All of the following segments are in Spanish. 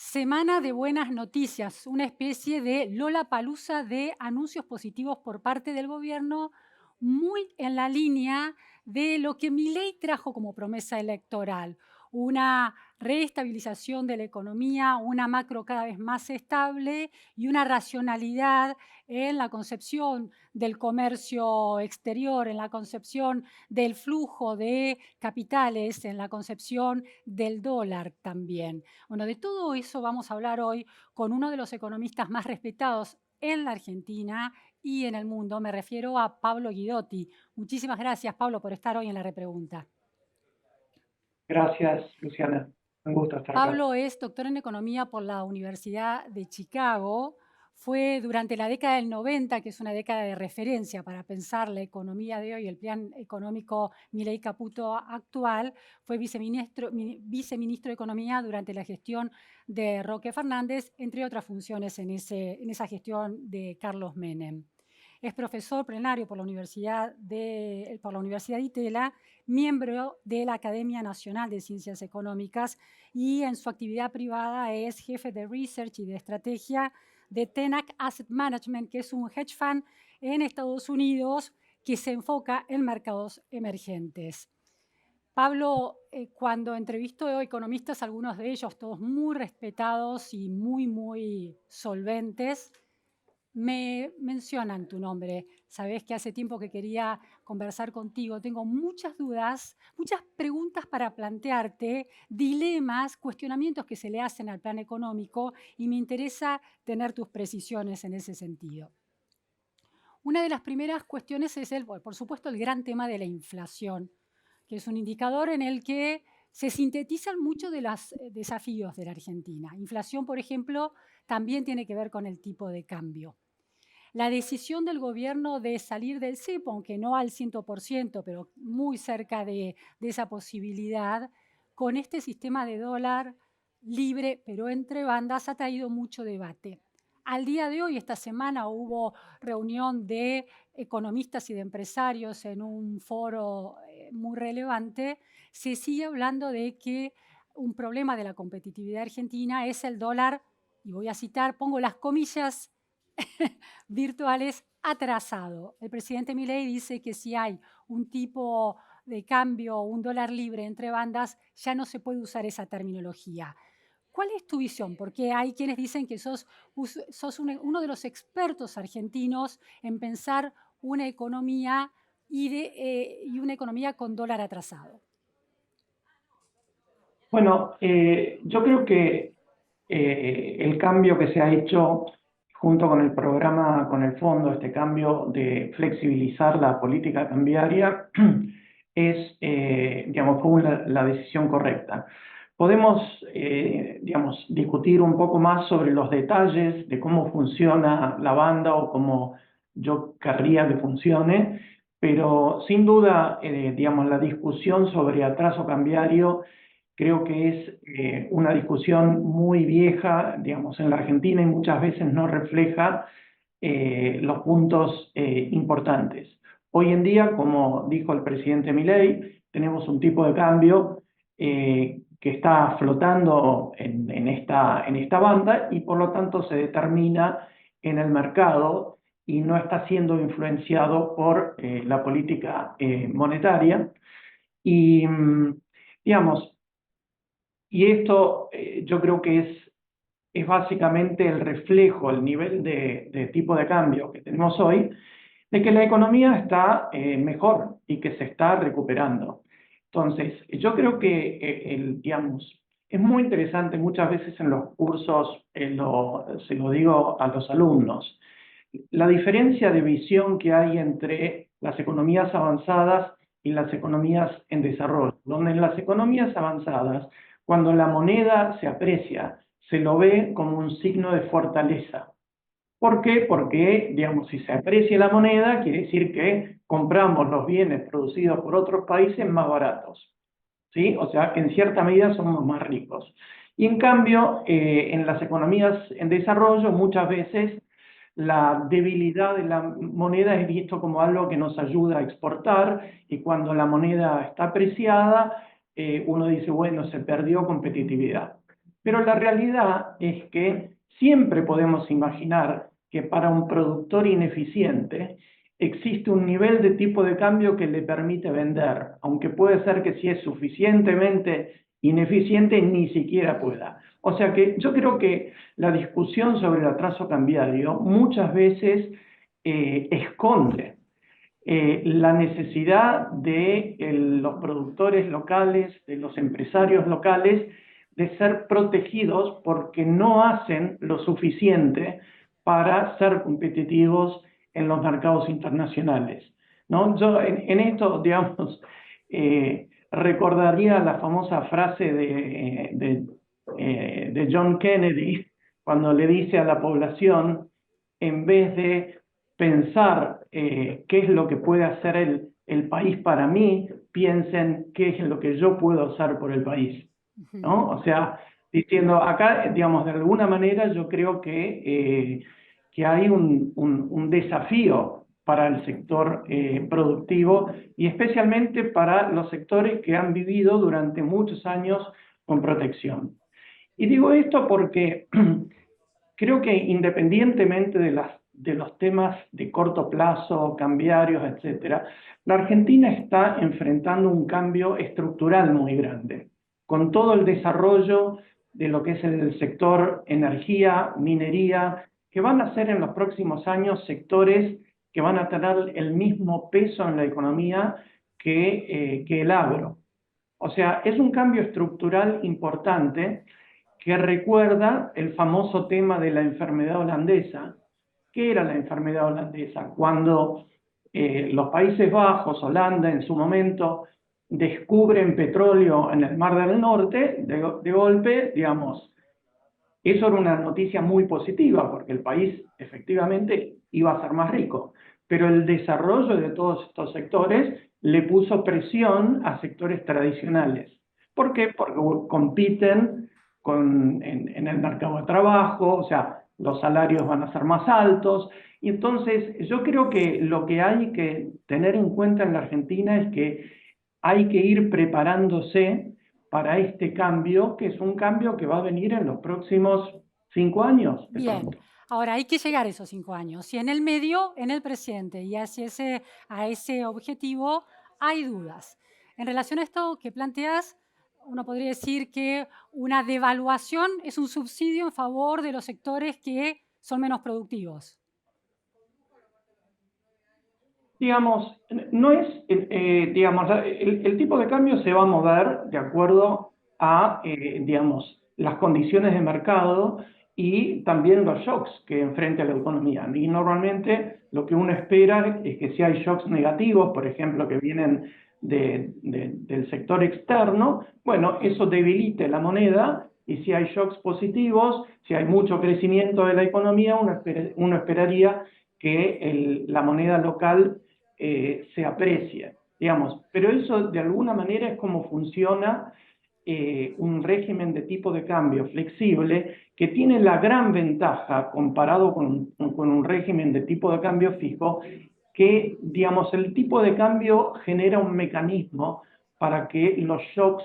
semana de buenas noticias, una especie de lollapalooza de anuncios positivos por parte del gobierno, muy en la línea de lo que Milei trajo como promesa electoral, una reestabilización de la economía, una macro cada vez más estable y una racionalidad en la concepción del comercio exterior, en la concepción del flujo de capitales, en la concepción del dólar también. Bueno, de todo eso vamos a hablar hoy con uno de los economistas más respetados en la Argentina y en el mundo. Me refiero a Pablo Guidotti. Muchísimas gracias, Pablo, por estar hoy en la repregunta. Gracias, Luciana. Un gusto estar acá. Pablo es doctor en economía por la Universidad de Chicago. Fue durante la década del 90, que es una década de referencia para pensar la economía de hoy, el plan económico Milei Caputo actual, fue viceministro de Economía durante la gestión de Roque Fernández, entre otras funciones en esa gestión de Carlos Menem. Es profesor plenario por la Universidad de Itela, miembro de la Academia Nacional de Ciencias Económicas y en su actividad privada es jefe de Research y de Estrategia de Tenac Asset Management, que es un hedge fund en Estados Unidos que se enfoca en mercados emergentes. Pablo, cuando entrevisto a economistas, algunos de ellos todos muy respetados y muy solventes, me mencionan tu nombre. Sabés que hace tiempo que quería conversar contigo. Tengo muchas dudas, muchas preguntas para plantearte, dilemas, cuestionamientos que se le hacen al plan económico y me interesa tener tus precisiones en ese sentido. Una de las primeras cuestiones es, por supuesto, el gran tema de la inflación, que es un indicador en el que se sintetizan muchos de los desafíos de la Argentina. Inflación, por ejemplo, también tiene que ver con el tipo de cambio. La decisión del gobierno de salir del cepo, aunque no al 100%, pero muy cerca de esa posibilidad, con este sistema de dólar libre, pero entre bandas, ha traído mucho debate. Al día de hoy, esta semana, hubo reunión de economistas y de empresarios en un foro muy relevante. Se sigue hablando de que un problema de la competitividad argentina es el dólar, y voy a citar, pongo las comillas, virtuales atrasado. El presidente Milei dice que si hay un tipo de cambio, un dólar libre entre bandas, ya no se puede usar esa terminología. ¿Cuál es tu visión? Porque hay quienes dicen que sos uno de los expertos argentinos en pensar una economía y una economía con dólar atrasado. Bueno, yo creo que el cambio que se ha hecho junto con el programa, con el fondo, este cambio de flexibilizar la política cambiaria, digamos, fue la decisión correcta. Podemos, digamos, discutir un poco más sobre los detalles de cómo funciona la banda o cómo yo querría que funcione, pero sin duda, digamos, la discusión sobre atraso cambiario creo que es una discusión muy vieja, digamos, en la Argentina y muchas veces no refleja los puntos importantes. Hoy en día, como dijo el presidente Milei, tenemos un tipo de cambio que está flotando en esta banda y por lo tanto se determina en el mercado y no está siendo influenciado por la política monetaria. Y, digamos, y esto yo creo que es básicamente el reflejo, el nivel de tipo de cambio que tenemos hoy, de que la economía está mejor y que se está recuperando. Entonces, yo creo que, digamos, es muy interesante muchas veces en los cursos, se lo digo a los alumnos, la diferencia de visión que hay entre las economías avanzadas y las economías en desarrollo, donde en las economías avanzadas, cuando la moneda se aprecia, se lo ve como un signo de fortaleza. ¿Por qué? Porque, digamos, si se aprecia la moneda, quiere decir que compramos los bienes producidos por otros países más baratos, ¿sí? O sea, que en cierta medida somos más ricos. Y en cambio, en las economías en desarrollo, muchas veces la debilidad de la moneda es visto como algo que nos ayuda a exportar y cuando la moneda está apreciada, uno dice, bueno, se perdió competitividad. Pero la realidad es que siempre podemos imaginar que para un productor ineficiente existe un nivel de tipo de cambio que le permite vender, aunque puede ser que si es suficientemente ineficiente ni siquiera pueda. O sea que yo creo que la discusión sobre el atraso cambiario muchas veces esconde la necesidad de los productores locales, de los empresarios locales, de ser protegidos porque no hacen lo suficiente para ser competitivos en los mercados internacionales, ¿no? Yo en esto, digamos, recordaría la famosa frase de John Kennedy cuando le dice a la población, en vez de pensar qué es lo que puede hacer el país para mí, piensen qué es lo que yo puedo hacer por el país, ¿no? O sea, diciendo acá, digamos, de alguna manera yo creo que hay un desafío para el sector productivo y especialmente para los sectores que han vivido durante muchos años con protección. Y digo esto porque creo que independientemente de los temas de corto plazo, cambiarios, etcétera, la Argentina está enfrentando un cambio estructural muy grande, con todo el desarrollo de lo que es el sector energía, minería, que van a ser en los próximos años sectores que van a tener el mismo peso en la economía que el agro. O sea, es un cambio estructural importante que recuerda el famoso tema de la enfermedad holandesa. ¿Qué era la enfermedad holandesa? Cuando los Países Bajos, Holanda en su momento, descubren petróleo en el Mar del Norte, de golpe, digamos, eso era una noticia muy positiva, porque el país efectivamente iba a ser más rico, pero el desarrollo de todos estos sectores le puso presión a sectores tradicionales. ¿Por qué? Porque compiten en el mercado de trabajo, o sea, los salarios van a ser más altos, y entonces yo creo que lo que hay que tener en cuenta en la Argentina es que hay que ir preparándose para este cambio, que es un cambio que va a venir en los próximos 5 años, de Bien, pronto. ahora hay que llegar a esos 5 años. Y en el medio, en el presente, y hacia a ese objetivo hay dudas. En relación a esto que planteas, uno podría decir que una devaluación es un subsidio en favor de los sectores que son menos productivos. Digamos, no es, digamos, el tipo de cambio se va a mover de acuerdo a, digamos, las condiciones de mercado y también los shocks que enfrenta la economía. Y normalmente lo que uno espera es que si hay shocks negativos, por ejemplo, que vienen del sector externo, bueno, eso debilite la moneda y si hay shocks positivos, si hay mucho crecimiento de la economía, uno esperaría que la moneda local se aprecie, digamos. Pero eso de alguna manera es como funciona un régimen de tipo de cambio flexible que tiene la gran ventaja comparado con un régimen de tipo de cambio fijo que, digamos, el tipo de cambio genera un mecanismo para que los shocks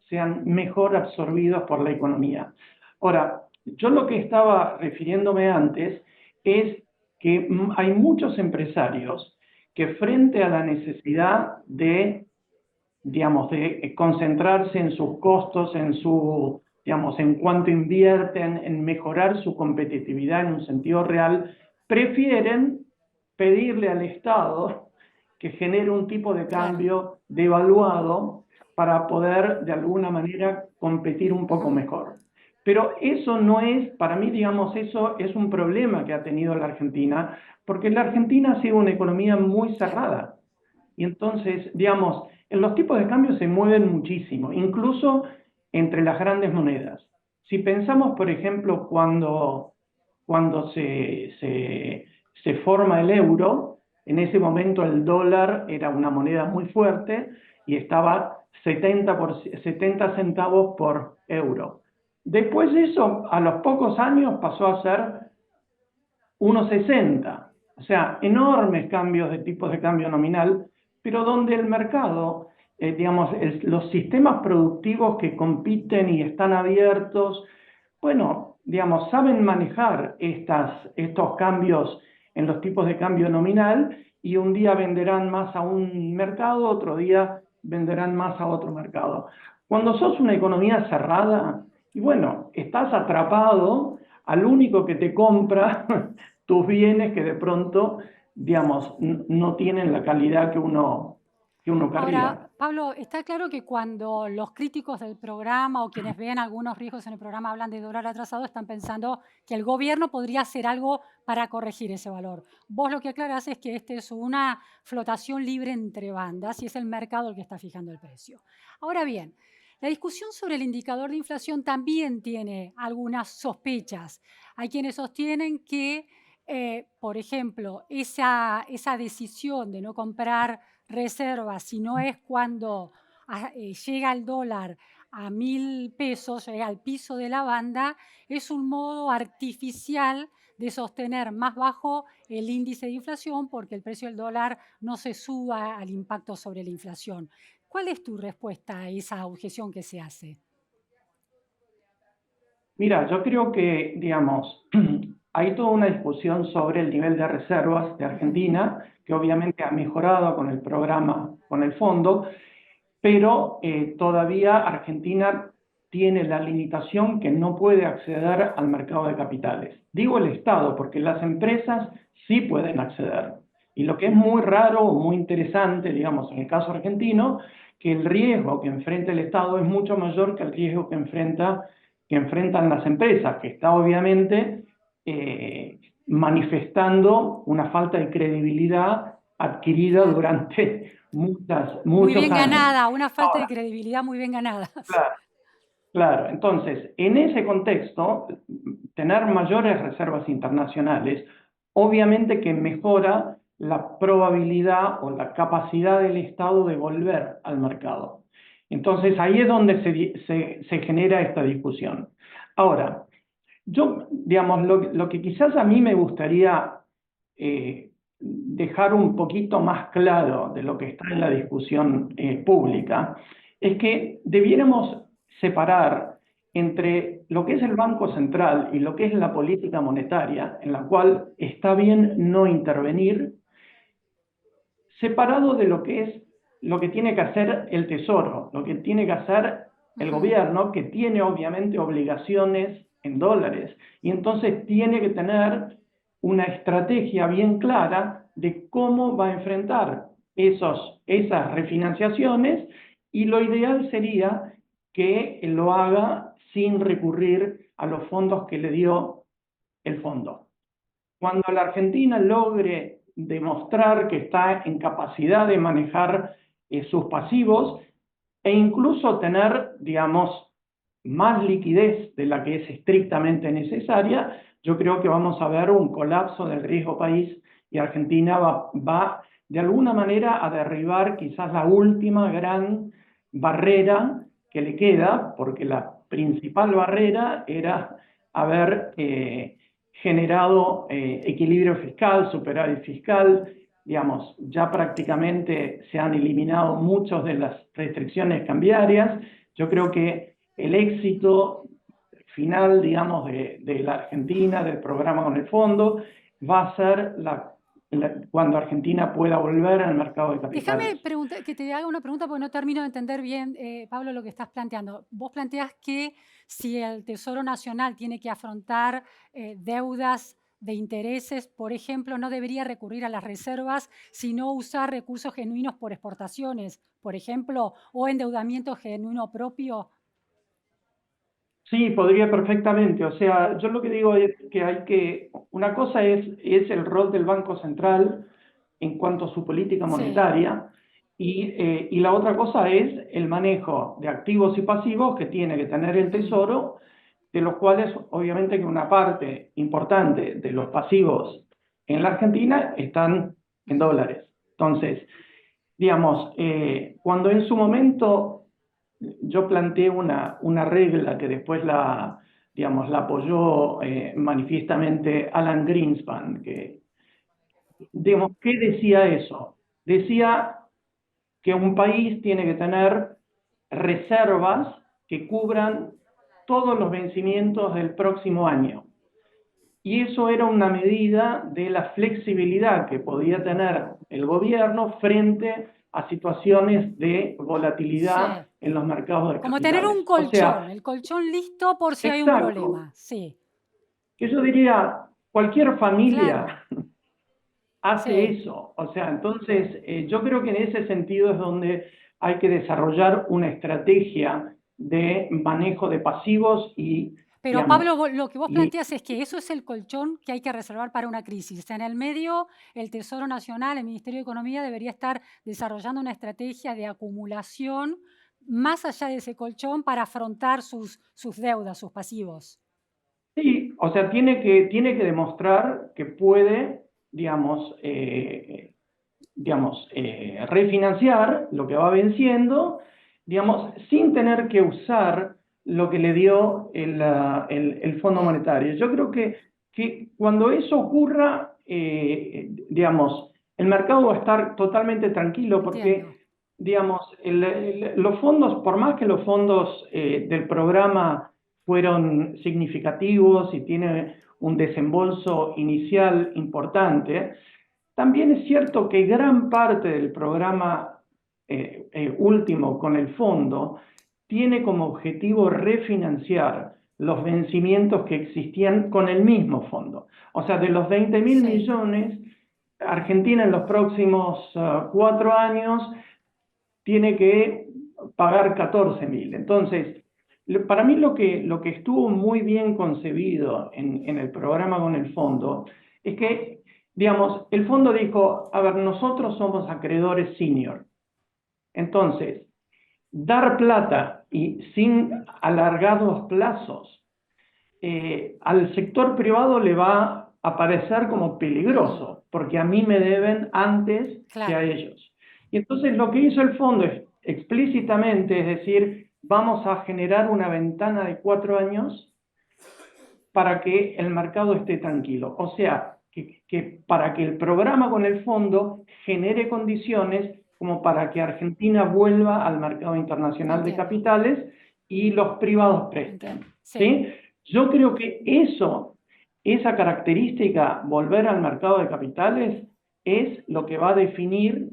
sean mejor absorbidos por la economía. Ahora, yo lo que estaba refiriéndome antes es que hay muchos empresarios que frente a la necesidad de, digamos, de concentrarse en sus costos, digamos, en cuanto invierten, en mejorar su competitividad en un sentido real, prefieren pedirle al Estado que genere un tipo de Claro. cambio devaluado para poder de alguna manera competir un poco mejor. Pero eso no es, para mí, digamos, eso es un problema que ha tenido la Argentina, porque la Argentina ha sido una economía muy Sí. cerrada. Y entonces, digamos, los tipos de cambio se mueven muchísimo, incluso entre las grandes monedas. Si pensamos, por ejemplo, cuando se forma el euro, en ese momento el dólar era una moneda muy fuerte y estaba 70 centavos por euro. Después de eso, a los pocos años pasó a ser 1,60. O sea, enormes cambios de tipos de cambio nominal, pero donde el mercado, digamos, los sistemas productivos que compiten y están abiertos bueno, digamos, saben manejar estos cambios en los tipos de cambio nominal y un día venderán más a un mercado, otro día venderán más a otro mercado. Cuando sos una economía cerrada, y bueno, estás atrapado al único que te compra tus bienes que de pronto, digamos, no tienen la calidad que uno querría. Ahora, Pablo, está claro que cuando los críticos del programa o quienes ven algunos riesgos en el programa hablan de dólar atrasado, están pensando que el gobierno podría hacer algo para corregir ese valor. Vos lo que aclarás es que este es una flotación libre entre bandas y es el mercado el que está fijando el precio. Ahora bien, la discusión sobre el indicador de inflación también tiene algunas sospechas. Hay quienes sostienen que, por ejemplo, esa decisión de no comprar reservas, si no es cuando llega el dólar a 1.000 pesos, llega al piso de la banda, es un modo artificial de sostener más bajo el índice de inflación porque el precio del dólar no se suba al impacto sobre la inflación. ¿Cuál es tu respuesta a esa objeción que se hace? Mira, yo creo que, digamos, hay toda una discusión sobre el nivel de reservas de Argentina, que obviamente ha mejorado con el programa, con el fondo, pero todavía Argentina tiene la limitación que no puede acceder al mercado de capitales. Digo el Estado, porque las empresas sí pueden acceder. Y lo que es muy raro o muy interesante, digamos, en el caso argentino, que el riesgo que enfrenta el Estado es mucho mayor que el riesgo que enfrentan las empresas, que está obviamente manifestando una falta de credibilidad adquirida Claro. durante Muy muchos bien años. ganada, una falta de Ahora, credibilidad muy bien ganada. claro, claro. Entonces, en ese contexto, tener mayores reservas internacionales, obviamente que mejora la probabilidad o la capacidad del Estado de volver al mercado. Entonces, ahí es donde se genera esta discusión. Ahora, yo, digamos, lo que quizás a mí me gustaría dejar un poquito más claro de lo que está en la discusión pública es que debiéramos separar entre lo que es el Banco Central y lo que es la política monetaria, en la cual está bien no intervenir, separado de lo que es lo que tiene que hacer el Tesoro, lo que tiene que hacer el Ujú. gobierno, que tiene obviamente obligaciones en dólares, y entonces tiene que tener una estrategia bien clara de cómo va a enfrentar esas refinanciaciones, y lo ideal sería que lo haga sin recurrir a los fondos que le dio el fondo. Cuando la Argentina logre demostrar que está en capacidad de manejar sus pasivos e incluso tener, digamos, más liquidez de la que es estrictamente necesaria, yo creo que vamos a ver un colapso del riesgo país y Argentina va de alguna manera a derribar quizás la última gran barrera que le queda, porque la principal barrera era haber generado equilibrio fiscal, superávit fiscal, digamos, ya prácticamente se han eliminado muchas de las restricciones cambiarias. Yo creo que el éxito final, digamos, de la Argentina, del programa con el fondo, va a ser cuando Argentina pueda volver al mercado de Déjame capitales. que te haga una pregunta porque no termino de entender bien, Pablo, lo que estás planteando. Vos planteas que si el Tesoro Nacional tiene que afrontar deudas de intereses, por ejemplo, no debería recurrir a las reservas, sino usar recursos genuinos por exportaciones, por ejemplo, o endeudamiento genuino propio. Sí, podría perfectamente. O sea, yo lo que digo es que una cosa es el rol del Banco Central en cuanto a su política Sí. monetaria y la otra cosa es el manejo de activos y pasivos que tiene que tener el Ujú. Tesoro, de los cuales obviamente que una parte importante de los pasivos en la Argentina están en Ujú. dólares. Entonces, digamos, cuando en su momento yo planteé una regla que después digamos, la apoyó manifiestamente Alan Greenspan, que, digamos, ¿qué decía eso? Decía que un país tiene que tener reservas que cubran todos los vencimientos del próximo año. Y eso era una medida de la flexibilidad que podía tener el gobierno frente a situaciones de volatilidad Sí. en los mercados de Como tener un capitales. O colchón, sea, el colchón listo por si hay un exacto, problema. Sí, que yo diría, cualquier claro, familia hace sí. eso. O sea, entonces yo creo que en ese sentido es donde hay que desarrollar una estrategia de manejo de pasivos y, Pero digamos, Pablo, lo que vos y planteas es que eso es el colchón que hay que reservar para una crisis. En el medio, el Tesoro Nacional, el Ministerio de Economía debería estar desarrollando una estrategia de acumulación más allá de ese colchón para afrontar sus deudas, sus pasivos. sí, o sea, tiene que demostrar que puede, refinanciar lo que va venciendo, sin tener que usar lo que le dio el Fondo Bien, Monetario. Yo creo que cuando eso ocurra, el mercado va a estar totalmente tranquilo entiendo. porque, los fondos, por más que los fondos del programa fueron significativos y tienen un desembolso inicial importante, también es cierto que gran parte del programa último con el fondo tiene como objetivo refinanciar los vencimientos que existían con el mismo fondo. O sea, de los 20.000 Sí, millones, Argentina en los próximos 4 años tiene que pagar 14.000. Entonces, para mí lo que estuvo muy bien concebido en el programa con el fondo es que, el fondo dijo, a ver, nosotros somos acreedores senior. Entonces, dar plata y sin alargar los plazos, al sector privado le va a parecer como peligroso, porque a mí me deben antes que a claro. ellos. Y entonces lo que hizo el fondo es, explícitamente, es decir, vamos a generar una ventana de 4 años para que el mercado esté tranquilo. O sea, que para que el programa con el fondo genere condiciones como para que Argentina vuelva al mercado internacional de Entiendo, capitales y los privados presten. entiendo. Sí. ¿Sí? Yo creo que esa característica, volver al mercado de capitales, es lo que va a definir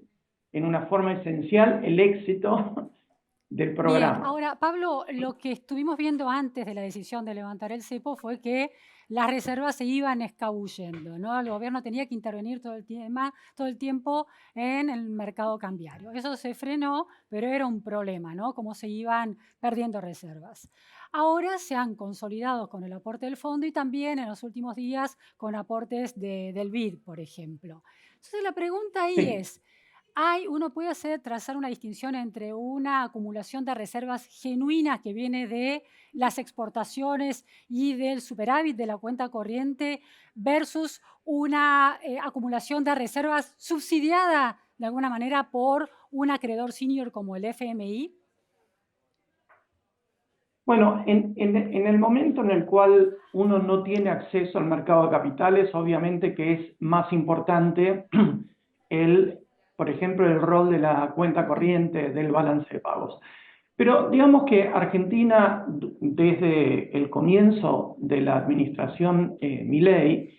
en una forma esencial el éxito del Bien, programa. ahora, Pablo, lo que estuvimos viendo antes de la decisión de levantar el cepo fue que las reservas se iban escabullendo, ¿no? El gobierno tenía que intervenir todo el tiempo en el mercado cambiario. Eso se frenó, pero era un problema, ¿no? Cómo se iban perdiendo reservas. Ahora se han consolidado con el aporte del fondo y también en los últimos días con aportes del BID, por ejemplo. Entonces, la pregunta ahí Sí. es, uno puede trazar una distinción entre una acumulación de reservas genuinas que viene de las exportaciones y del superávit de la cuenta corriente versus una acumulación de reservas subsidiada de alguna manera por un acreedor senior como el FMI. Bueno, en el momento en el cual uno no tiene acceso al mercado de capitales, obviamente que es más importante por ejemplo, el rol de la cuenta corriente del balance de pagos. Pero digamos que Argentina, desde el comienzo de la administración Milei,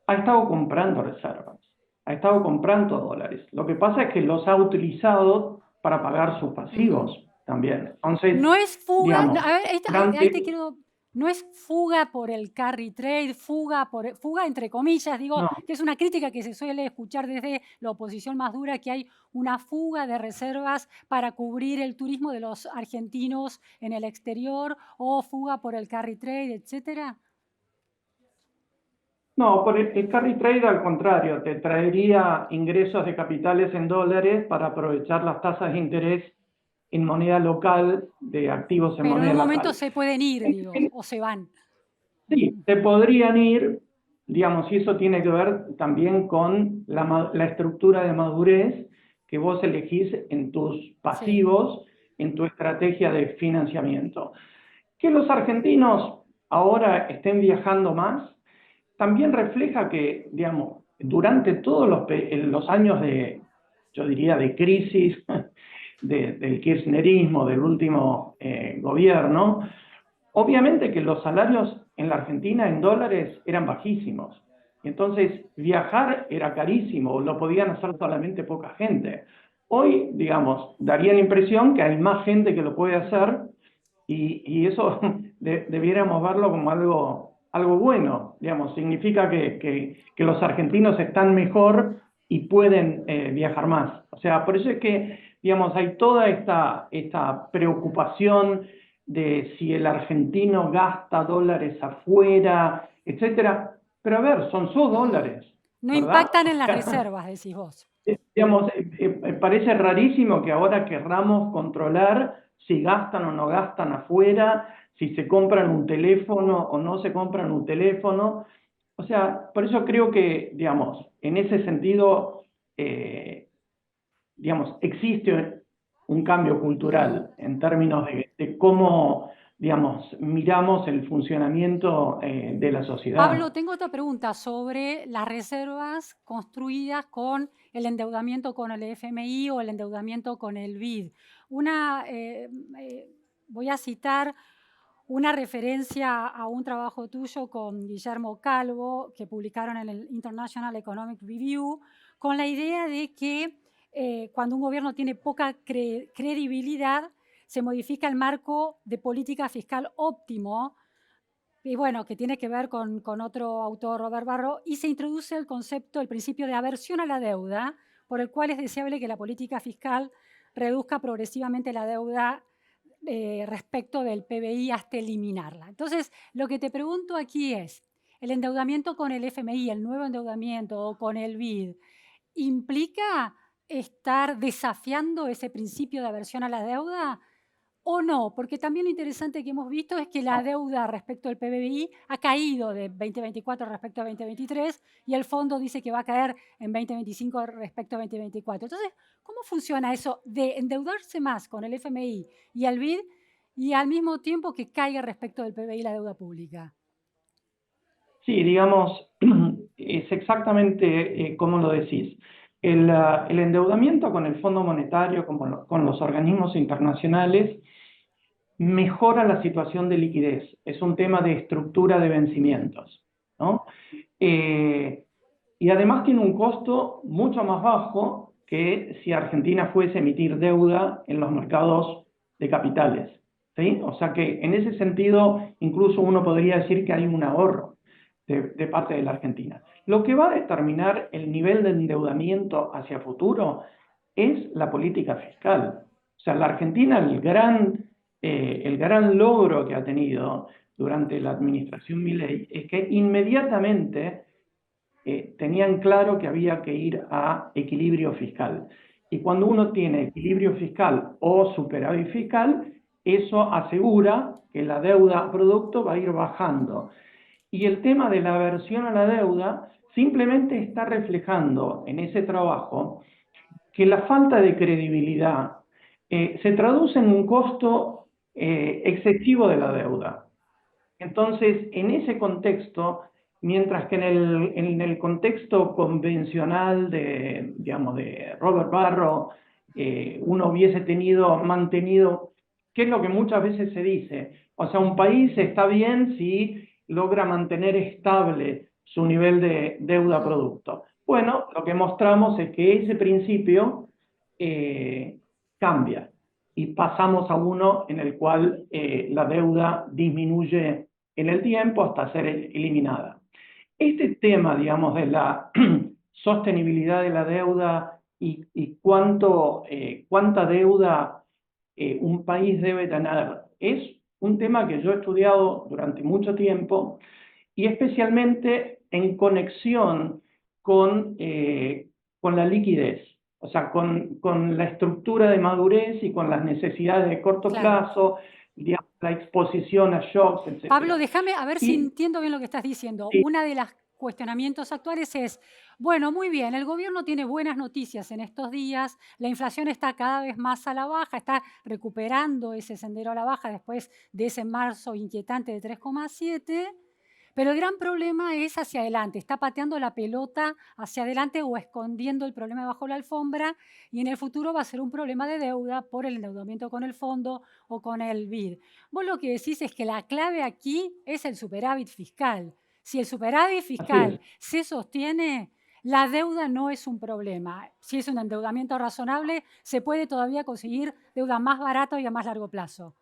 ha estado comprando reservas, ha estado comprando dólares. Lo que pasa es que los ha utilizado para pagar sus Ujú. pasivos también. Entonces, No es fuga, no, digamos, a ver, ahí te durante... quiero, no es fuga por el carry trade, fuga entre comillas, digo, No, que es una crítica que se suele escuchar desde la oposición más dura, que hay una fuga de reservas para cubrir el turismo de los argentinos en el exterior o fuga por el carry trade, etcétera. no, por el carry trade al contrario, te traería ingresos de capitales en dólares para aprovechar las tasas de interés en moneda local de activos en Pero en moneda un momento local. se pueden ir, En- digo, en- o se van. Sí, Ujú. te podrían ir, y eso tiene que ver también con la estructura de madurez que vos elegís en tus Sí, pasivos, en tu estrategia de financiamiento. Que los argentinos ahora estén viajando más, también refleja que, durante todos los años yo diría, de crisis del kirchnerismo, del último gobierno, obviamente que los salarios en la Argentina en dólares eran bajísimos. Entonces, viajar era carísimo, lo podían hacer solamente poca gente. Hoy, digamos, daría la impresión que hay más gente que lo puede hacer y eso debiéramos verlo como algo bueno. Digamos, significa que los argentinos están mejor y pueden viajar más. O sea, por eso es que, digamos, hay toda esta preocupación de si el argentino gasta dólares afuera, etcétera. Pero a ver, son sus dólares, No ¿verdad? impactan O en las sea, reservas, decís vos. digamos, parece rarísimo que ahora querramos controlar si gastan o no gastan afuera, si se compran un teléfono o no se compran un teléfono. O sea, por eso creo que, digamos, en ese sentido, eh, digamos, existe un cambio Ujú. cultural en términos de cómo, digamos, miramos el funcionamiento de la Pablo, sociedad. tengo otra pregunta sobre las reservas construidas con el endeudamiento con el FMI o el endeudamiento con el BID. Una, eh, Voy a citar una referencia a un trabajo tuyo con Guillermo Calvo que publicaron en el International Economic Review, con la idea de que cuando un gobierno tiene poca credibilidad, se modifica el marco de política fiscal óptimo, y bueno, que tiene que ver con otro autor, Robert Barro, y se introduce el concepto, el principio de aversión a la deuda, por el cual es deseable que la política fiscal reduzca progresivamente la deuda respecto del PBI hasta eliminarla. Entonces, lo que te pregunto aquí es, ¿el endeudamiento con el FMI, el nuevo endeudamiento o con el BID, implica estar desafiando ese principio de aversión a la deuda o no? Porque también lo interesante que hemos visto es que la No. deuda respecto al PBI ha caído de 2024 respecto a 2023 y el fondo dice que va a caer en 2025 respecto a 2024. Entonces, ¿cómo funciona eso de endeudarse más con el FMI y el BID y al mismo tiempo que caiga respecto del PBI la deuda pública? Sí, digamos, es exactamente como lo decís. El endeudamiento con el Fondo Monetario, con los organismos internacionales, mejora la situación de liquidez. Es un tema de estructura de vencimientos, ¿no? Eh, y además tiene un costo mucho más bajo que si Argentina fuese a emitir deuda en los mercados de capitales, ¿sí? O sea que en ese sentido incluso uno podría decir que hay un ahorro de parte de la Argentina. Lo que va a determinar el nivel de endeudamiento hacia futuro es la política fiscal. O sea, la Argentina, el gran logro que ha tenido durante la administración Milei es que inmediatamente tenían claro que había que ir a equilibrio fiscal. Y cuando uno tiene equilibrio fiscal o superávit fiscal, eso asegura que la deuda a producto va a ir bajando. Y el tema de la aversión a la deuda simplemente está reflejando en ese trabajo que la falta de credibilidad se traduce en un costo excesivo de la deuda. Entonces, en ese contexto, mientras que en el contexto convencional de, digamos, de Robert Barro, uno hubiese mantenido, ¿qué es lo que muchas veces se dice? O sea, un país está bien si logra mantener estable su nivel de deuda Ujú. producto. Bueno, lo que mostramos es que ese principio eh, cambia y pasamos a uno en el cual la deuda disminuye en el tiempo hasta ser eliminada. Este tema, digamos, de la sostenibilidad de la deuda y cuánta deuda un país debe tener, es un tema que yo he estudiado durante mucho tiempo y especialmente en conexión con la liquidez, o sea, con la estructura de madurez y con las necesidades de corto Claro. plazo, digamos, la exposición a shocks, Pablo, etcétera. déjame a ver si Y entiendo bien lo que estás diciendo. sí, Una de las cuestionamientos actuales es, bueno, muy bien, el gobierno tiene buenas noticias en estos días, la inflación está cada vez más a la baja, está recuperando ese sendero a la baja después de ese marzo inquietante de 3,7, Pero el gran problema es hacia adelante, está pateando la pelota hacia adelante o escondiendo el problema bajo la alfombra y en el futuro va a ser un problema de deuda por el endeudamiento con el fondo o con el BID. Vos lo que decís es que la clave aquí es el superávit fiscal. Si el superávit Así es. fiscal se sostiene, la deuda no es un problema. Si es un endeudamiento razonable, se puede todavía conseguir deuda más barata y a más largo plazo.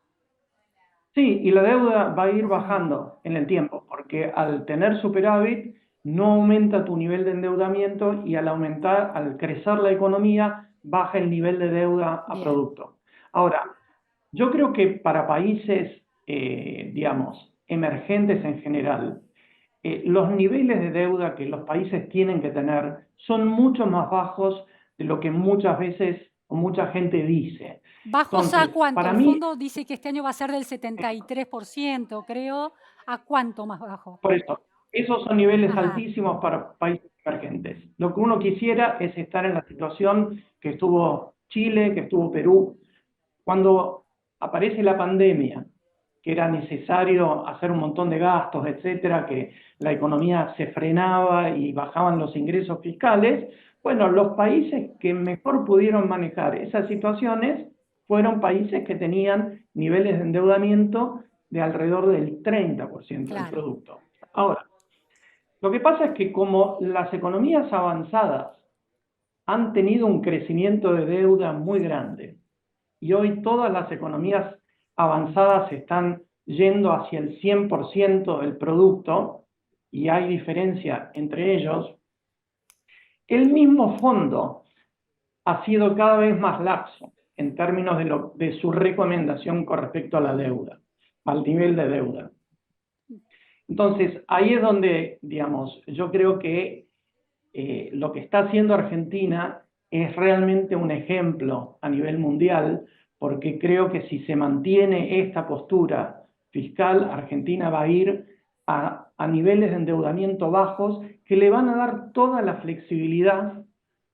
Sí, y la deuda va a ir Ujú. bajando en el tiempo, porque al tener superávit no aumenta tu nivel de endeudamiento y al aumentar, al crecer la economía, baja el nivel de deuda a Bien. producto. Ahora, yo creo que para países, digamos, emergentes en general, los niveles de deuda que los países tienen que tener son mucho más bajos de lo que muchas veces o mucha gente dice. ¿Bajos a Entonces, cuánto? para El mí, fondo dice que este año va a ser del 73%, creo. ¿A cuánto más bajo? por eso, esos son niveles Ajá. altísimos para países emergentes. Lo que uno quisiera es estar en la situación que estuvo Chile, que estuvo Perú, cuando aparece la pandemia, que era necesario hacer un montón de gastos, etcétera, que la economía se frenaba y bajaban los ingresos fiscales. Bueno, los países que mejor pudieron manejar esas situaciones fueron países que tenían niveles de endeudamiento de alrededor del 30% del Claro. producto. Ahora, lo que pasa es que como las economías avanzadas han tenido un crecimiento de deuda muy grande, y hoy todas las economías avanzadas están yendo hacia el 100% del producto y hay diferencia entre ellos, el mismo fondo ha sido cada vez más laxo en términos de su recomendación con respecto a la deuda, al nivel de deuda. Entonces, ahí es donde, digamos, yo creo que lo que está haciendo Argentina es realmente un ejemplo a nivel mundial, porque creo que si se mantiene esta postura fiscal, Argentina va a ir a niveles de endeudamiento bajos que le van a dar toda la flexibilidad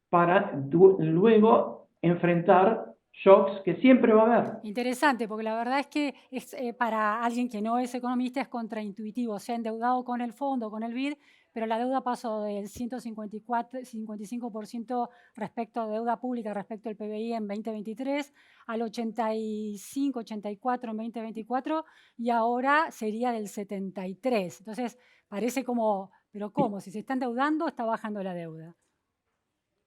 para luego enfrentar shocks que siempre va a haber. Interesante, porque la verdad es que es, para alguien que no es economista es contraintuitivo. Se ha endeudado con el fondo, con el BID, pero la deuda pasó del 154, 55% respecto a deuda pública respecto al PBI en 2023 al 85, 84 en 2024 y ahora sería del 73. Entonces, parece como, pero ¿cómo? Si se está endeudando, está bajando la deuda.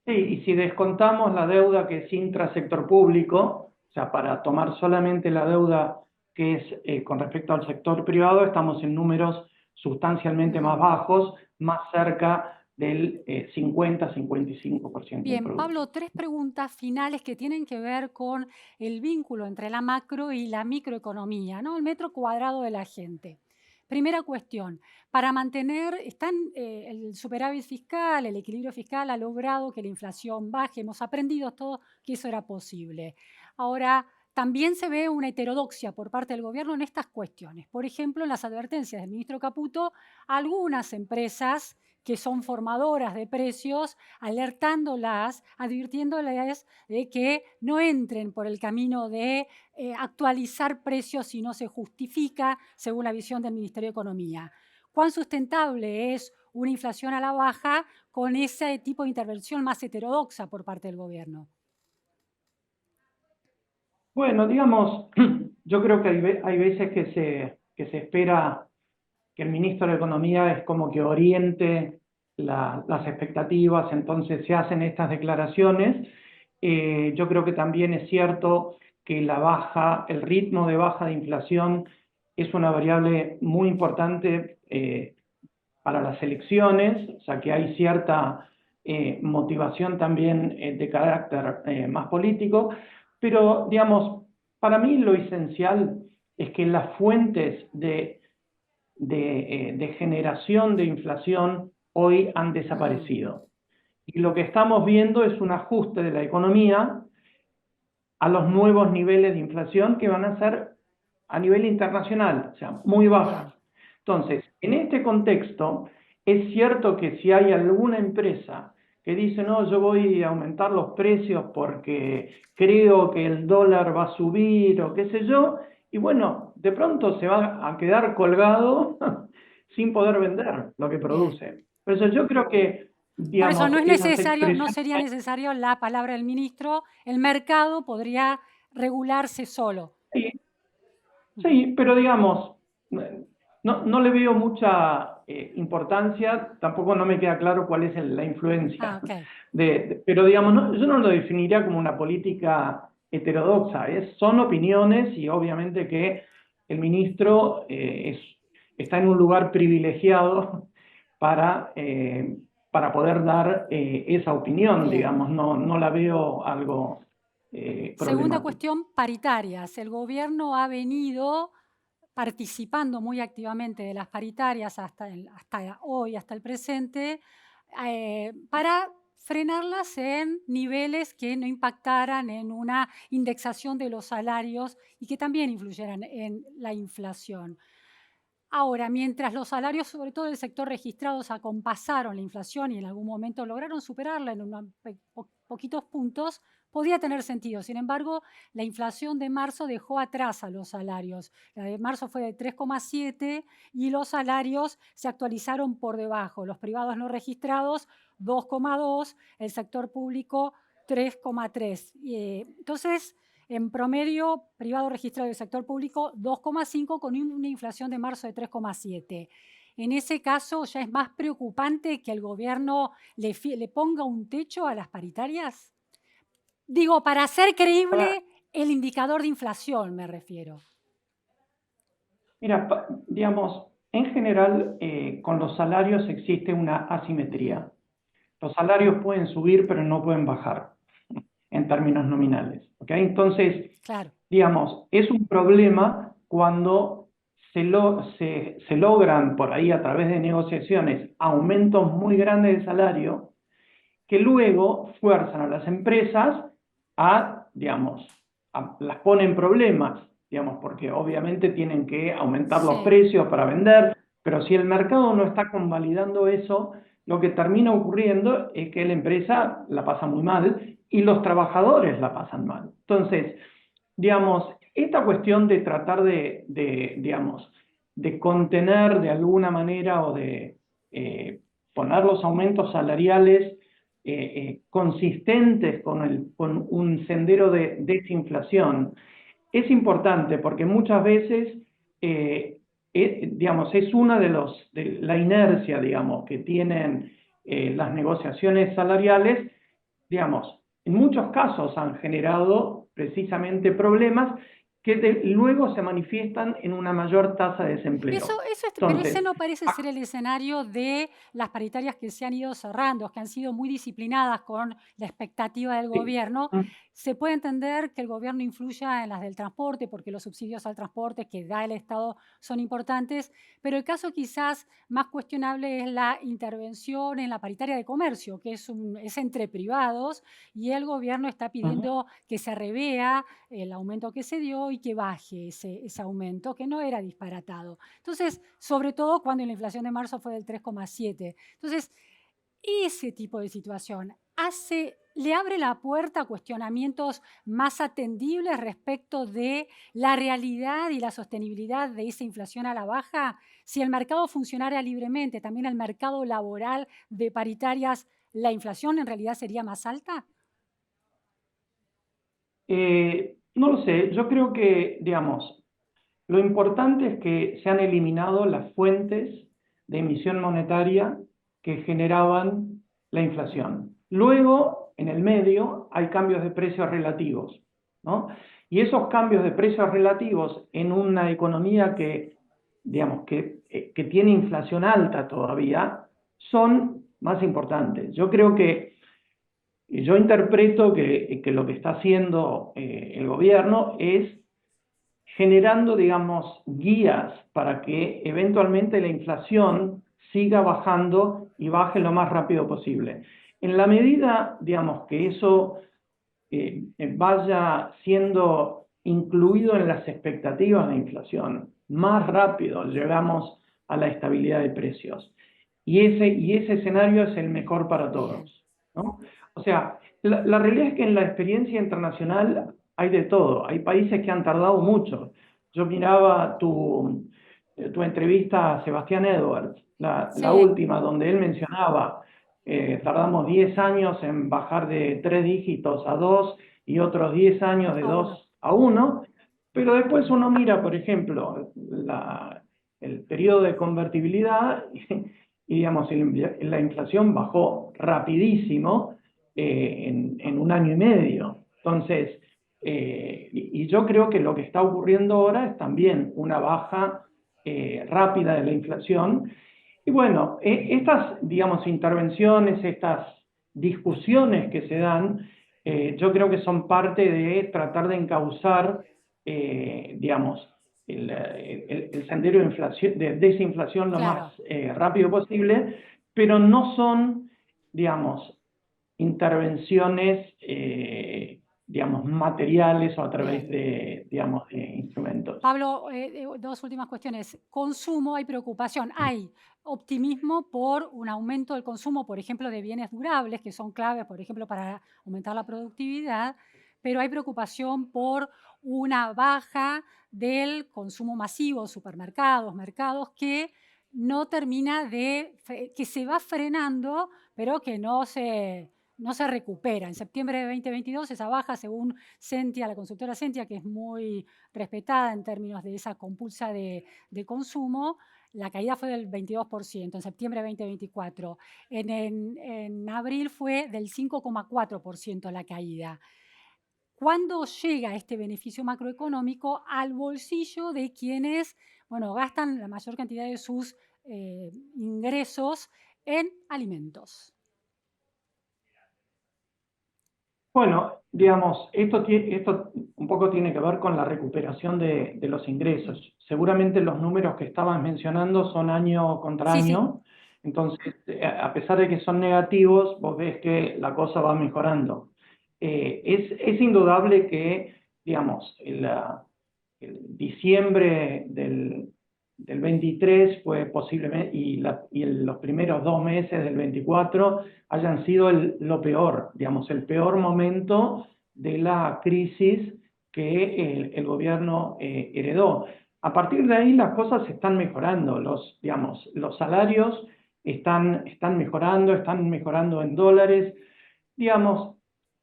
Sí, y si descontamos la deuda que es intrasector público, o sea, para tomar solamente la deuda que es con respecto al sector privado, estamos en números sustancialmente más bajos, más cerca del 50-55% del Bien, producto. Pablo, tres preguntas finales que tienen que ver con el vínculo entre la macro y la microeconomía, ¿no? El metro cuadrado de la gente. Primera cuestión, para mantener, el superávit fiscal, el equilibrio fiscal ha logrado que la inflación baje, hemos aprendido todo que eso era posible. Ahora, también se ve una heterodoxia por parte del gobierno en estas cuestiones. Por ejemplo, en las advertencias del ministro Caputo, algunas empresas que son formadoras de precios, alertándolas, advirtiéndoles de que no entren por el camino de actualizar precios si no se justifica según la visión del Ministerio de Economía. ¿Cuán sustentable es una inflación a la baja con ese tipo de intervención más heterodoxa por parte del gobierno? Bueno, digamos, yo creo que hay veces que se espera que el ministro de Economía es como que oriente las expectativas, entonces se hacen estas declaraciones. Yo creo que también es cierto que el ritmo de baja de inflación es una variable muy importante para las elecciones, o sea que hay cierta motivación también de carácter más político, pero digamos, para mí lo esencial es que las fuentes de generación de inflación hoy han desaparecido. Y lo que estamos viendo es un ajuste de la economía a los nuevos niveles de inflación que van a ser a nivel internacional, o sea, muy bajas. Bien. Entonces, en este contexto, es cierto que si hay alguna empresa que dice, no, yo voy a aumentar los precios porque creo que el dólar va a subir o qué sé yo, y bueno, de pronto se va a quedar colgado sin poder vender lo que Bien. produce. Por eso yo creo que, Por eso digamos, no es esas necesario, no expresiones... sería necesario la palabra del ministro, el mercado podría regularse solo. Sí, Ujú. sí, pero digamos, no le veo mucha importancia, tampoco no me queda claro cuál es la Ah, influencia. ok. Pero digamos, yo no lo definiría como una política heterodoxa, son opiniones y obviamente que el ministro está en un lugar privilegiado para, eh, para poder dar esa opinión, Bien. digamos, no la veo algo Segunda problemático. cuestión, paritarias. El gobierno ha venido participando muy activamente de las paritarias hasta hoy, hasta el presente, para frenarlas en niveles que no impactaran en una indexación de los salarios y que también influyeran en la inflación. Ahora, mientras los salarios, sobre todo del sector registrados, acompasaron la inflación y en algún momento lograron superarla en poquitos puntos, podía tener sentido. Sin embargo, la inflación de marzo dejó atrás a los salarios. La de marzo fue de 3,7 y los salarios se actualizaron por debajo. Los privados no registrados, 2,2, el sector público, 3,3. Entonces, en promedio, privado registrado del sector público, 2,5 con una inflación de marzo de 3,7. En ese caso, ¿ya es más preocupante que el gobierno le ponga un techo a las paritarias? Digo, para hacer creíble el indicador de inflación, me refiero. Mira, digamos, en general con los salarios existe una asimetría. Los salarios pueden subir, pero no pueden bajar en términos nominales. ¿Ok? Entonces, Claro. digamos, es un problema cuando se logran por ahí a través de negociaciones aumentos muy grandes de salario que luego fuerzan a las empresas a, digamos, las ponen en problemas, digamos, porque obviamente tienen que aumentar los Sí. precios para vender, pero si el mercado no está convalidando eso, lo que termina ocurriendo es que la empresa la pasa muy mal y los trabajadores la pasan mal. Entonces, digamos, esta cuestión de tratar digamos, de contener de alguna manera o de poner los aumentos salariales consistentes con un sendero de desinflación es importante porque muchas veces, digamos, es una de la inercia, digamos, que tienen las negociaciones salariales, digamos, en muchos casos han generado precisamente problemas que luego se manifiestan en una mayor tasa de desempleo. Pero ese Entonces, no parece ser el escenario de las paritarias que se han ido cerrando, que han sido muy disciplinadas con la expectativa del sí, gobierno. Se puede entender que el gobierno influya en las del transporte, porque los subsidios al transporte que da el Estado son importantes, pero el caso quizás más cuestionable es la intervención en la paritaria de comercio, que es entre privados, y el gobierno está pidiendo que se revea el aumento que se dio y que baje ese aumento, que no era disparatado. Entonces, sobre todo cuando la inflación de marzo fue del 3,7. Entonces, ese tipo de situación le abre la puerta a cuestionamientos más atendibles respecto de la realidad y la sostenibilidad de esa inflación a la baja. Si el mercado funcionara libremente, también el mercado laboral de paritarias, ¿la inflación en realidad sería más alta? no lo sé, yo creo que, digamos, lo importante es que se han eliminado las fuentes de emisión monetaria que generaban la inflación. Luego, en el medio, hay cambios de precios relativos, ¿no? Y esos cambios de precios relativos en una economía que, digamos, que tiene inflación alta todavía, son más importantes. Yo creo que yo interpreto que lo que está haciendo el gobierno es generando, digamos, guías para que eventualmente la inflación siga bajando y baje lo más rápido posible. En la medida, digamos, que eso vaya siendo incluido en las expectativas de inflación, más rápido llegamos a la estabilidad de precios. Y ese escenario es el mejor para Bien. todos, ¿no? O sea, la realidad es que en la experiencia internacional hay de todo. Hay países que han tardado mucho. Yo miraba tu entrevista a Sebastián Edwards, la Sí, última, donde él mencionaba, tardamos 10 años en bajar de 3 dígitos a 2 y otros 10 años de a uno. 2 a 1, pero después uno mira, por ejemplo, el periodo de convertibilidad y digamos, la inflación bajó rapidísimo en un año y medio. Entonces, y yo creo que lo que está ocurriendo ahora es también una baja rápida de la inflación. Y bueno, estas, digamos, intervenciones, estas discusiones que se dan, yo creo que son parte de tratar de encauzar, digamos, el sendero de desinflación lo más Claro. rápido posible, pero no son, digamos, intervenciones, digamos, materiales o a través Bien. de, digamos, de instrumentos. Pablo, dos últimas cuestiones. Consumo, hay preocupación. Hay optimismo por un aumento del consumo, por ejemplo, de bienes durables, que son claves, por ejemplo, para aumentar la productividad, pero hay preocupación por una baja del consumo masivo, supermercados, mercados, que no termina que se va frenando, pero que no se recupera. En septiembre de 2022, esa baja, según Sentia, la consultora Sentia, que es muy respetada en términos de esa compulsa de consumo, la caída fue del 22% en septiembre de 2024. En abril fue del 5,4% la caída. ¿Cuándo llega este beneficio macroeconómico al bolsillo de quienes, bueno, gastan la mayor cantidad de sus ingresos en alimentos? Bueno, digamos, esto un poco tiene que ver con la recuperación de los Mm. ingresos. Seguramente los números que estabas mencionando son año contra Sí, sí, año, entonces, a pesar de que son negativos, vos ves que la cosa va mejorando. Es indudable que, digamos, el diciembre del 23 fue posiblemente, los primeros 2 meses del 24 hayan sido lo peor, digamos, el peor momento de la crisis que el gobierno heredó. A partir de ahí las cosas están mejorando, digamos, los salarios están mejorando en dólares, digamos,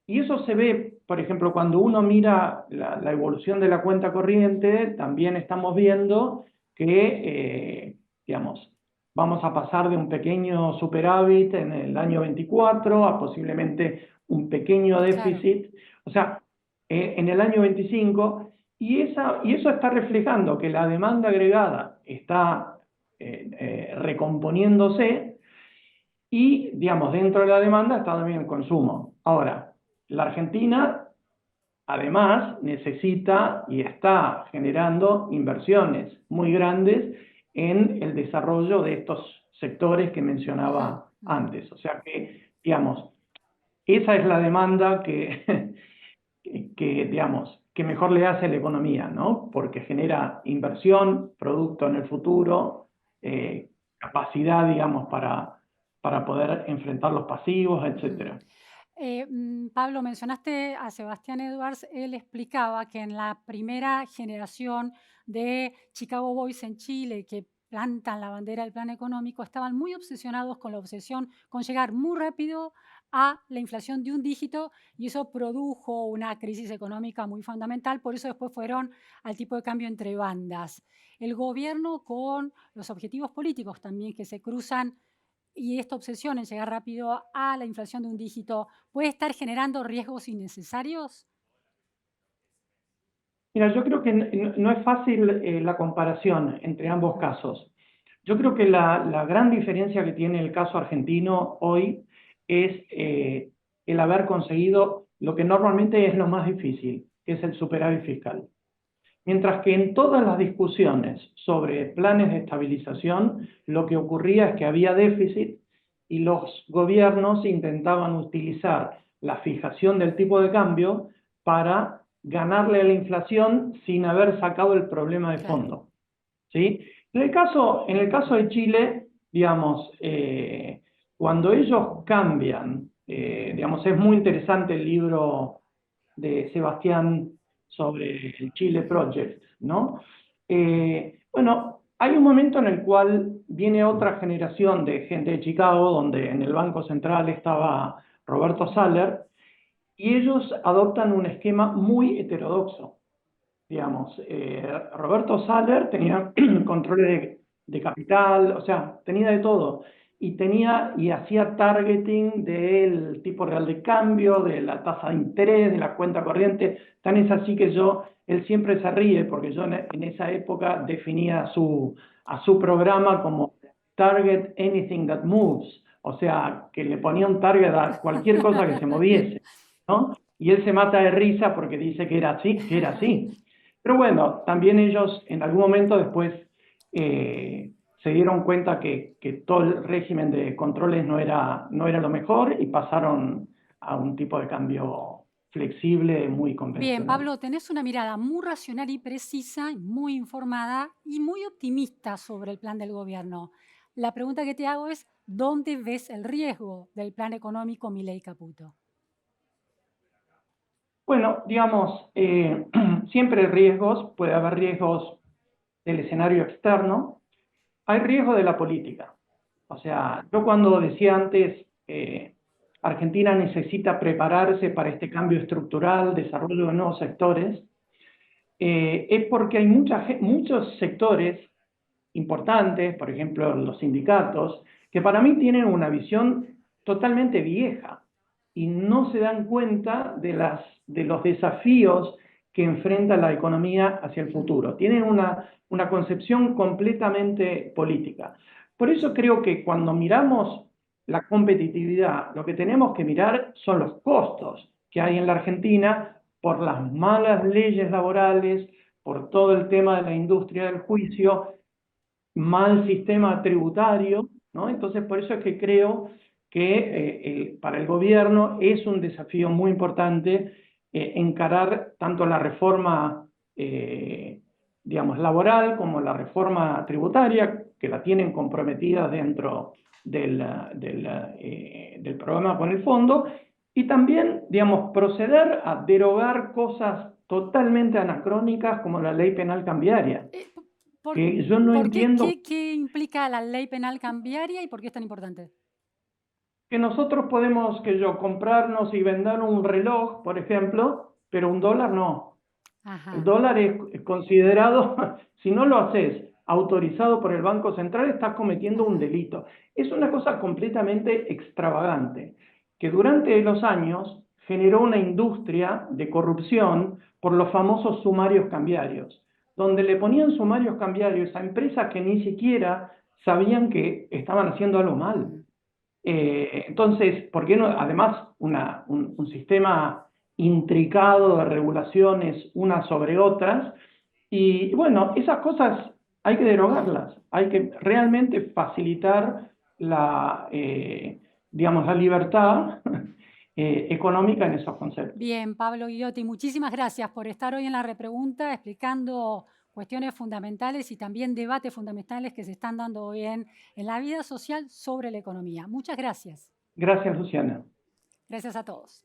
y eso se ve, por ejemplo, cuando uno mira la evolución de la cuenta corriente, también estamos viendo que, digamos, vamos a pasar de un pequeño superávit en el año 24 a posiblemente un pequeño claro. déficit, o sea, en el año 25, y eso está reflejando que la demanda agregada está recomponiéndose y, digamos, dentro de la demanda está también el consumo. Ahora, la Argentina, además, necesita y está generando inversiones muy grandes en el desarrollo de estos sectores que Ujú, mencionaba ujú. antes. O sea que, digamos, esa es la demanda que, digamos, que mejor le hace a la economía, ¿no? Porque genera inversión, producto en el futuro, capacidad, digamos, para poder enfrentar los pasivos, Ujú. etcétera. Pablo, mencionaste a Sebastián Edwards. Él explicaba que en la primera generación de Chicago Boys en Chile, que plantan la bandera del plan económico, estaban muy obsesionados con la obsesión con llegar muy rápido a la inflación de un dígito, y eso produjo una crisis económica muy fundamental. Por eso después fueron al tipo de cambio entre bandas. El gobierno, con los objetivos políticos también que se cruzan, y esta obsesión en llegar rápido a la inflación de un dígito, ¿puede estar generando riesgos innecesarios? Mira, yo creo que no es fácil la comparación entre ambos Ujú. casos. Yo creo que la gran diferencia que tiene el caso argentino hoy es el haber conseguido lo que normalmente es lo más difícil, que es el superávit fiscal. Mientras que en todas las discusiones sobre planes de estabilización, lo que ocurría es que había déficit y los gobiernos intentaban utilizar la fijación del tipo de cambio para ganarle a la inflación sin haber sacado el problema de Claro. fondo. ¿Sí? En el caso de Chile, digamos, cuando ellos cambian, digamos, es muy interesante el libro de Sebastián sobre el Chile Ujú. Project, ¿no? Bueno, Hay un momento en el cual viene otra generación de gente de Chicago, donde en el Banco Central estaba Roberto Saller, y ellos adoptan un esquema muy heterodoxo. Digamos, Roberto Saller tenía controles de capital, o sea, tenía de todo. Y hacía targeting del tipo real de cambio, de la tasa de interés, de la cuenta corriente. Tan es así que él siempre se ríe, porque yo en esa época definía a su programa como Target Anything That Moves. O sea, que le ponía un target a cualquier cosa que se moviese, ¿no? Y él se mata de risa porque dice que era así, que era así. Pero bueno, también ellos en algún momento después se dieron cuenta que todo el régimen de controles no era lo mejor y pasaron a un tipo de cambio flexible muy Bien, convencional. Pablo, tenés una mirada muy racional y precisa, muy informada y muy optimista sobre el plan del gobierno. La pregunta que te hago es, ¿dónde ves el riesgo del plan económico Milei-Caputo? Bueno, digamos, siempre hay riesgos, puede haber riesgos del escenario externo, hay riesgo de la política. O sea, yo cuando decía antes, Argentina necesita prepararse para este cambio estructural, desarrollo de nuevos sectores, es porque hay muchos sectores importantes, por ejemplo los sindicatos, que para mí tienen una visión totalmente vieja y no se dan cuenta de los desafíos que enfrenta la economía hacia el futuro. Tienen una concepción completamente política. Por eso creo que cuando miramos la competitividad, lo que tenemos que mirar son los costos que hay en la Argentina por las malas leyes laborales, por todo el tema de la industria del juicio, mal sistema tributario, ¿no? Entonces, por eso es que creo que para el gobierno es un desafío muy importante encarar tanto la reforma, digamos, laboral como la reforma tributaria, que la tienen comprometida dentro del programa con el fondo, y también, digamos, proceder a derogar cosas totalmente anacrónicas como la ley penal cambiaria, ¿Por, que yo no por qué, entiendo qué implica la ley penal cambiaria y por qué es tan importante? que nosotros podemos, que yo, comprarnos y vender un reloj, por ejemplo, pero un dólar no. El Ajá. dólar es considerado, si no lo haces autorizado por el Banco Central, estás cometiendo un delito. Es una cosa completamente extravagante, que durante los años generó una industria de corrupción por los famosos sumarios cambiarios, donde le ponían sumarios cambiarios a empresas que ni siquiera sabían que estaban haciendo algo mal. Entonces, ¿por qué no? Además, un sistema intricado de regulaciones unas sobre otras, y bueno, esas cosas hay que derogarlas, hay que realmente facilitar digamos, la libertad económica en esos conceptos. Bien, Pablo Guiotti, muchísimas gracias por estar hoy en la repregunta explicando cuestiones fundamentales y también debates fundamentales que se están dando hoy en la vida social sobre la economía. Muchas gracias. Gracias, Luciana. Gracias a todos.